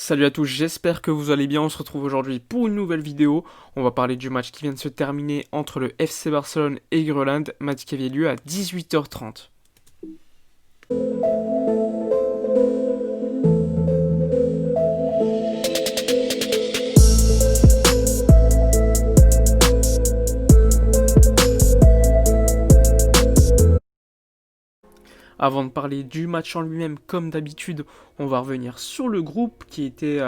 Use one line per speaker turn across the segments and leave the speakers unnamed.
Salut à tous, j'espère que vous allez bien. On se retrouve aujourd'hui pour une nouvelle vidéo. On va parler du match qui vient de se terminer entre le FC Barcelone et Groenland, match qui avait lieu à 18h30. Avant de parler du match en lui-même, comme d'habitude, on va revenir sur le groupe qui était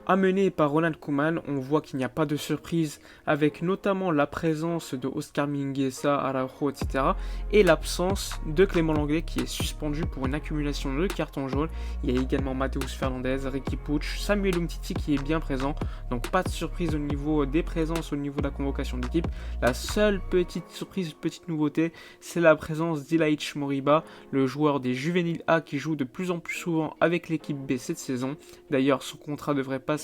amené par Ronald Koeman. On voit qu'il n'y a pas de surprise avec notamment la présence de Oscar Mingueza, Araujo, etc. et l'absence de Clément Lenglet qui est suspendu pour une accumulation de cartons jaunes. Il y a également Matheus Fernandez, Riqui Puig, Samuel Umtiti qui est bien présent. Donc pas de surprise au niveau des présences, au niveau de la convocation d'équipe. La seule petite surprise, petite nouveauté, c'est la présence d'Ilaiç Moriba, le joueur des Juvéniles A qui joue de plus en plus souvent avec l'équipe B cette saison. D'ailleurs, son contrat devrait passer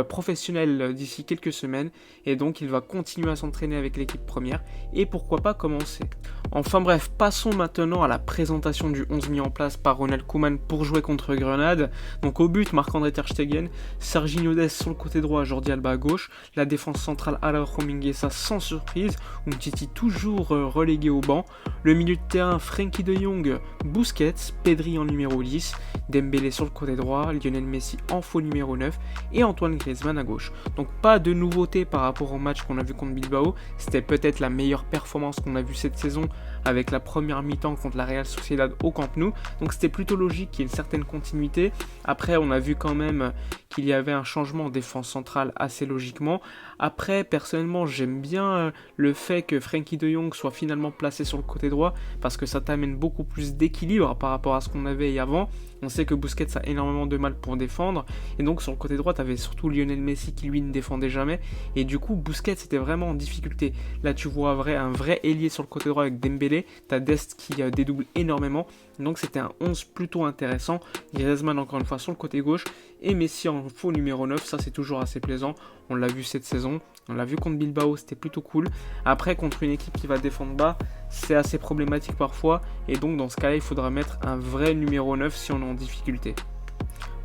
professionnel d'ici quelques semaines et donc il va continuer à s'entraîner avec l'équipe première et pourquoi pas commencer. Enfin bref, passons maintenant à la présentation du 11 mis en place par Ronald Koeman pour jouer contre Grenade. Donc au but, Marc-André Ter Stegen, Serginho Dest sur le côté droit, Jordi Alba à gauche, la défense centrale Araujo Mingueza sans surprise, Umtiti toujours relégué au banc, le milieu de terrain Frenkie de Jong, Busquets, Pedri en numéro 10, Dembélé sur le côté droit, Lionel Messi en faux numéro 9 et Antoine Griezmann à gauche. Donc pas de nouveauté par rapport au match qu'on a vu contre Bilbao, c'était peut-être la meilleure performance qu'on a vue cette saison avec la première mi-temps contre la Real Sociedad au Camp Nou, donc c'était plutôt logique qu'il y ait une certaine continuité. Après on a vu quand même qu'il y avait un changement en défense centrale assez logiquement. Après personnellement j'aime bien le fait que Frenkie de Jong soit finalement placé sur le côté droit parce que ça t'amène beaucoup plus d'équilibre par rapport à ce qu'on avait avant. On sait que Busquets a énormément de mal pour défendre et donc sur le côté droit t'avais surtout Lionel Messi qui lui ne défendait jamais et du coup Busquets était vraiment en difficulté. Là tu vois un vrai ailier sur le côté droit avec Dembélé, t'as Dest qui dédouble énormément, donc c'était un 11 plutôt intéressant. Griezmann encore une fois sur le côté gauche et Messi en faux numéro 9, ça c'est toujours assez plaisant, on l'a vu cette saison, on l'a vu contre Bilbao, c'était plutôt cool. Après contre une équipe qui va défendre bas, c'est assez problématique parfois et donc dans ce cas là il faudra mettre un vrai numéro 9 si on est en difficulté.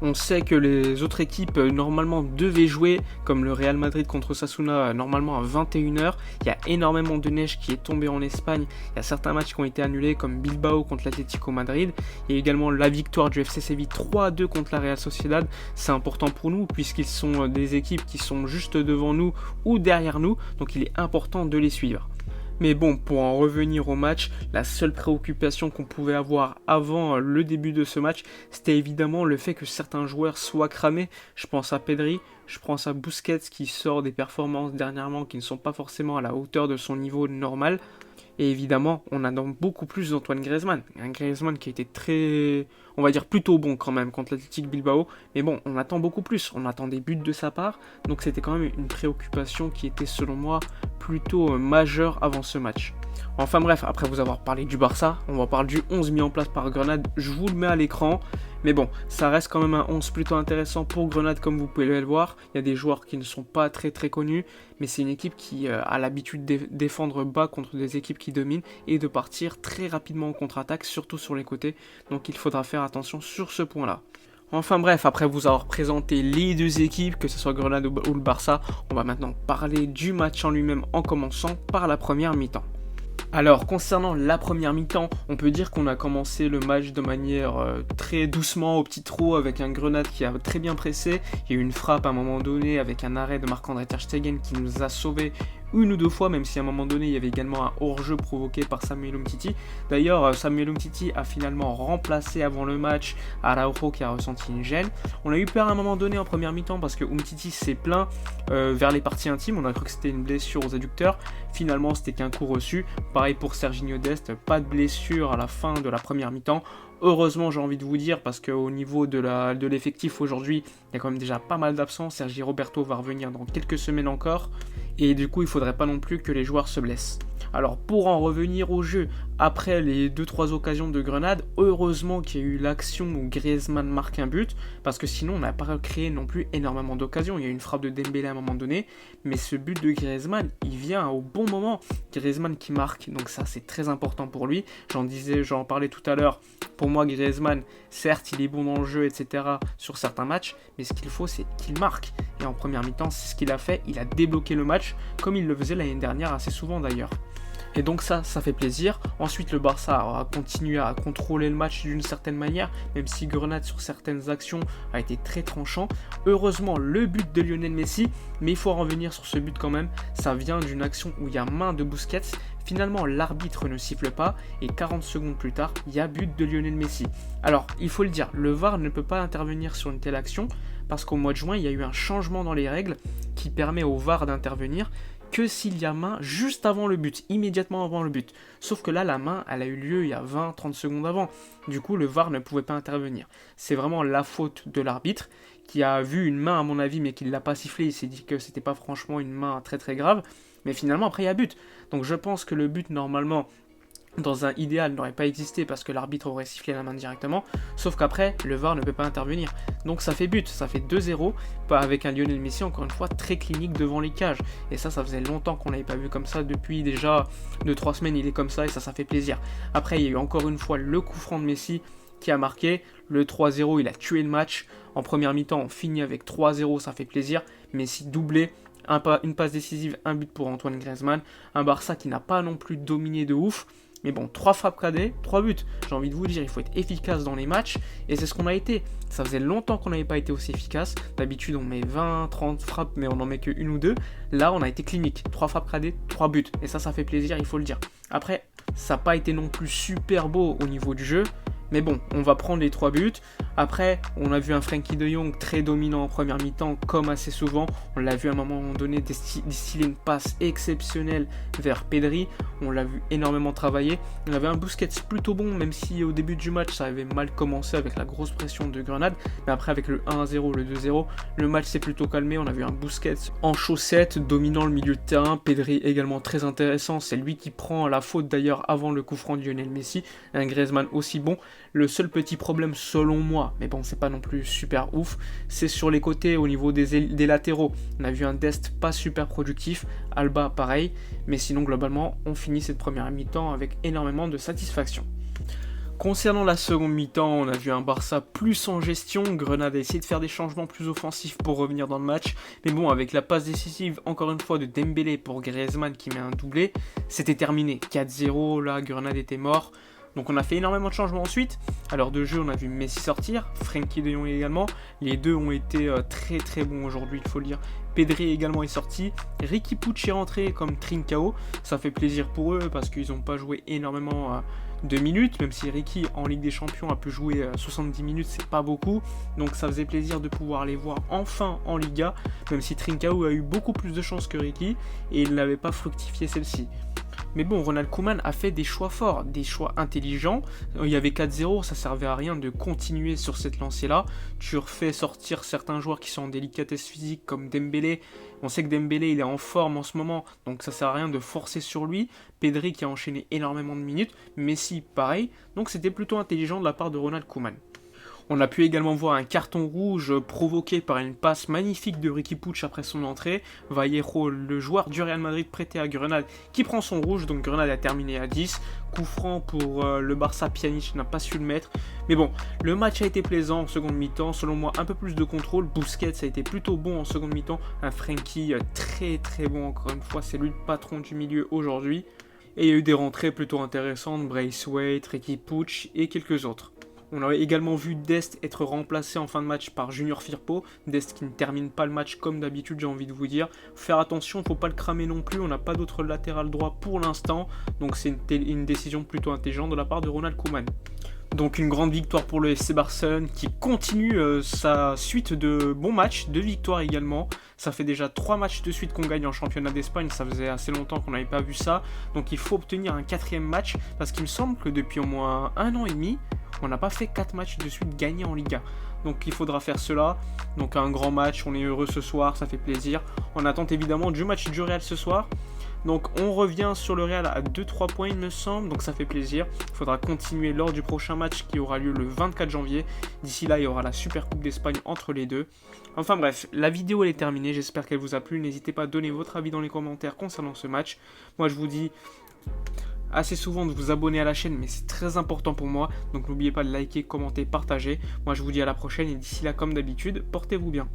On sait que les autres équipes normalement devaient jouer, comme le Real Madrid contre Osasuna normalement à 21h. Il y a énormément de neige qui est tombée en Espagne. Il y a certains matchs qui ont été annulés comme Bilbao contre l'Atlético Madrid. Il y a également la victoire du FC Séville 3-2 contre la Real Sociedad. C'est important pour nous puisqu'ils sont des équipes qui sont juste devant nous ou derrière nous. Donc il est important de les suivre. Mais bon, pour en revenir au match, la seule préoccupation qu'on pouvait avoir avant le début de ce match, c'était évidemment le fait que certains joueurs soient cramés. Je pense à Pedri, je pense à Busquets qui sort des performances dernièrement qui ne sont pas forcément à la hauteur de son niveau normal. Et évidemment, on attend beaucoup plus d'Antoine Griezmann. Un Griezmann qui a été très, on va dire plutôt bon quand même contre l'Athletic Bilbao. Mais bon, on attend beaucoup plus. On attend des buts de sa part. Donc c'était quand même une préoccupation qui était selon moi plutôt majeure avant ce match. Enfin bref, après vous avoir parlé du Barça, on va parler du 11 mis en place par Grenade. Je vous le mets à l'écran. Mais bon, ça reste quand même un 11 plutôt intéressant pour Grenade comme vous pouvez le voir. Il y a des joueurs qui ne sont pas très connus, mais c'est une équipe qui a l'habitude de défendre bas contre des équipes qui dominent et de partir très rapidement en contre-attaque, surtout sur les côtés. Donc il faudra faire attention sur ce point-là. Enfin bref, après vous avoir présenté les deux équipes, que ce soit Grenade ou le Barça, on va maintenant parler du match en lui-même en commençant par la première mi-temps. Alors, concernant la première mi-temps, on peut dire qu'on a commencé le match de manière très doucement au petit trot avec un Grenade qui a très bien pressé. Il y a eu une frappe à un moment donné avec un arrêt de Marc-André Ter Stegen qui nous a sauvés une ou deux fois, même si à un moment donné il y avait également un hors-jeu provoqué par Samuel Umtiti. D'ailleurs, Samuel Umtiti a finalement remplacé avant le match Araujo qui a ressenti une gêne. On a eu peur à un moment donné en première mi-temps parce que Umtiti s'est plaint vers les parties intimes. On a cru que c'était une blessure aux adducteurs. Finalement, c'était qu'un coup reçu. Pareil pour Serginho Dest, pas de blessure à la fin de la première mi-temps. Heureusement, j'ai envie de vous dire, parce qu'au niveau de l'effectif aujourd'hui, il y a quand même déjà pas mal d'absents. Sergi Roberto va revenir dans quelques semaines encore. Et du coup, il ne faudrait pas non plus que les joueurs se blessent. Alors pour en revenir au jeu, après les 2-3 occasions de Grenade, heureusement qu'il y a eu l'action où Griezmann marque un but, parce que sinon on n'a pas créé non plus énormément d'occasions. Il y a eu une frappe de Dembélé à un moment donné, mais ce but de Griezmann, il vient au bon moment. Griezmann qui marque, donc ça c'est très important pour lui. J'en parlais tout à l'heure, pour moi Griezmann, certes il est bon dans le jeu, etc. sur certains matchs, mais ce qu'il faut c'est qu'il marque. Et en première mi-temps, c'est ce qu'il a fait, il a débloqué le match, comme il le faisait l'année dernière assez souvent d'ailleurs. Et donc ça fait plaisir. Ensuite, le Barça a continué à contrôler le match d'une certaine manière, même si Grenade sur certaines actions a été très tranchant. Heureusement, le but de Lionel Messi, mais il faut en revenir sur ce but quand même, ça vient d'une action où il y a main de Busquets. Finalement, l'arbitre ne siffle pas et 40 secondes plus tard, il y a but de Lionel Messi. Alors, il faut le dire, le VAR ne peut pas intervenir sur une telle action parce qu'au mois de juin, il y a eu un changement dans les règles qui permet au VAR d'intervenir que s'il y a main juste avant le but, immédiatement avant le but. Sauf que là, la main, elle a eu lieu il y a 20-30 secondes avant. Du coup, le VAR ne pouvait pas intervenir. C'est vraiment la faute de l'arbitre qui a vu une main, à mon avis, mais qui ne l'a pas sifflé. Il s'est dit que c'était pas franchement une main très très grave. Mais finalement, après, il y a but. Donc je pense que le but, normalement, dans un idéal, n'aurait pas existé parce que l'arbitre aurait sifflé la main directement, sauf qu'après, le VAR ne peut pas intervenir. Donc ça fait but, ça fait 2-0, avec un Lionel Messi, encore une fois, très clinique devant les cages. Et ça faisait longtemps qu'on l'avait pas vu comme ça, depuis déjà 2-3 semaines, il est comme ça, et ça fait plaisir. Après, il y a eu encore une fois le coup franc de Messi qui a marqué, le 3-0, il a tué le match. En première mi-temps, on finit avec 3-0, ça fait plaisir. Messi doublé, une passe décisive, un but pour Antoine Griezmann, un Barça qui n'a pas non plus dominé de ouf. Mais bon, 3 frappes cadets, 3 buts. J'ai envie de vous dire, il faut être efficace dans les matchs. Et c'est ce qu'on a été. Ça faisait longtemps qu'on n'avait pas été aussi efficace. D'habitude, on met 20, 30 frappes, mais on n'en met que une ou deux. Là, on a été clinique. 3 frappes cadets, 3 buts. Et ça fait plaisir, il faut le dire. Après, ça n'a pas été non plus super beau au niveau du jeu. Mais bon, on va prendre les 3 buts. Après, on a vu un Frenkie de Jong très dominant en première mi-temps, comme assez souvent. On l'a vu à un moment donné distiller une passe exceptionnelle vers Pedri. On l'a vu énormément travailler. On avait un Busquets plutôt bon, même si au début du match, ça avait mal commencé avec la grosse pression de Grenade. Mais après, avec le 1-0, le 2-0, le match s'est plutôt calmé. On a vu un Busquets en chaussettes, dominant le milieu de terrain. Pedri également très intéressant. C'est lui qui prend la faute d'ailleurs avant le coup franc de Lionel Messi. Un Griezmann aussi bon. Le seul petit problème selon moi, mais bon c'est pas non plus super ouf, c'est sur les côtés au niveau des latéraux. On a vu un Dest pas super productif, Alba pareil, mais sinon globalement on finit cette première mi-temps avec énormément de satisfaction. Concernant la seconde mi-temps, on a vu un Barça plus en gestion. Grenade a essayé de faire des changements plus offensifs pour revenir dans le match. Mais bon, avec la passe décisive, encore une fois, de Dembélé pour Griezmann qui met un doublé, c'était terminé. 4-0, là, Grenade était mort. Donc on a fait énormément de changements ensuite. À l'heure de jeu, on a vu Messi sortir, Frenkie de Jong également. Les deux ont été très très bons aujourd'hui, il faut le dire. Pedri également est sorti. Riqui Puig est rentré comme Trincao. Ça fait plaisir pour eux parce qu'ils n'ont pas joué énormément de minutes. Même si Riqui en Ligue des Champions a pu jouer 70 minutes, c'est pas beaucoup. Donc ça faisait plaisir de pouvoir les voir enfin en Liga. Même si Trincao a eu beaucoup plus de chances que Riqui et il n'avait pas fructifié celle-ci. Mais bon, Ronald Koeman a fait des choix forts, des choix intelligents. Il y avait 4-0, ça servait à rien de continuer sur cette lancée-là. Tu refais sortir certains joueurs qui sont en délicatesse physique comme Dembélé. On sait que Dembélé il est en forme en ce moment, donc ça sert à rien de forcer sur lui. Pedri qui a enchaîné énormément de minutes, Messi pareil. Donc c'était plutôt intelligent de la part de Ronald Koeman. On a pu également voir un carton rouge provoqué par une passe magnifique de Riqui Puig après son entrée. Vallejo, le joueur du Real Madrid prêté à Grenade, qui prend son rouge, donc Grenade a terminé à 10. Coup franc pour le Barça, Pjanic n'a pas su le mettre. Mais bon, le match a été plaisant en seconde mi-temps, selon moi un peu plus de contrôle. Busquets a été plutôt bon en seconde mi-temps, un Frenkie très très bon encore une fois, c'est lui le patron du milieu aujourd'hui. Et il y a eu des rentrées plutôt intéressantes, Braithwaite, Riqui Puig et quelques autres. On a également vu Dest être remplacé en fin de match par Junior Firpo. Dest qui ne termine pas le match comme d'habitude, j'ai envie de vous dire. Faire attention, faut pas le cramer non plus. On n'a pas d'autre latéral droit pour l'instant. Donc c'est une décision plutôt intelligente de la part de Ronald Koeman. Donc une grande victoire pour le FC Barcelone qui continue sa suite de bons matchs, de victoires également. Ça fait déjà 3 matchs de suite qu'on gagne en championnat d'Espagne, ça faisait assez longtemps qu'on n'avait pas vu ça. Donc il faut obtenir un 4e match parce qu'il me semble que depuis au moins 1 an et demi, on n'a pas fait 4 matchs de suite gagnés en Liga. Donc il faudra faire cela. Donc un grand match, on est heureux ce soir, ça fait plaisir. On attend évidemment du match du Real ce soir. Donc on revient sur le Real à 2-3 points il me semble, donc ça fait plaisir. Il faudra continuer lors du prochain match qui aura lieu le 24 janvier. D'ici là il y aura la Super Coupe d'Espagne entre les deux. Enfin bref, la vidéo elle est terminée, j'espère qu'elle vous a plu. N'hésitez pas à donner votre avis dans les commentaires concernant ce match. Moi je vous dis assez souvent de vous abonner à la chaîne, mais c'est très important pour moi. Donc n'oubliez pas de liker, commenter, partager. Moi je vous dis à la prochaine et d'ici là comme d'habitude, portez-vous bien.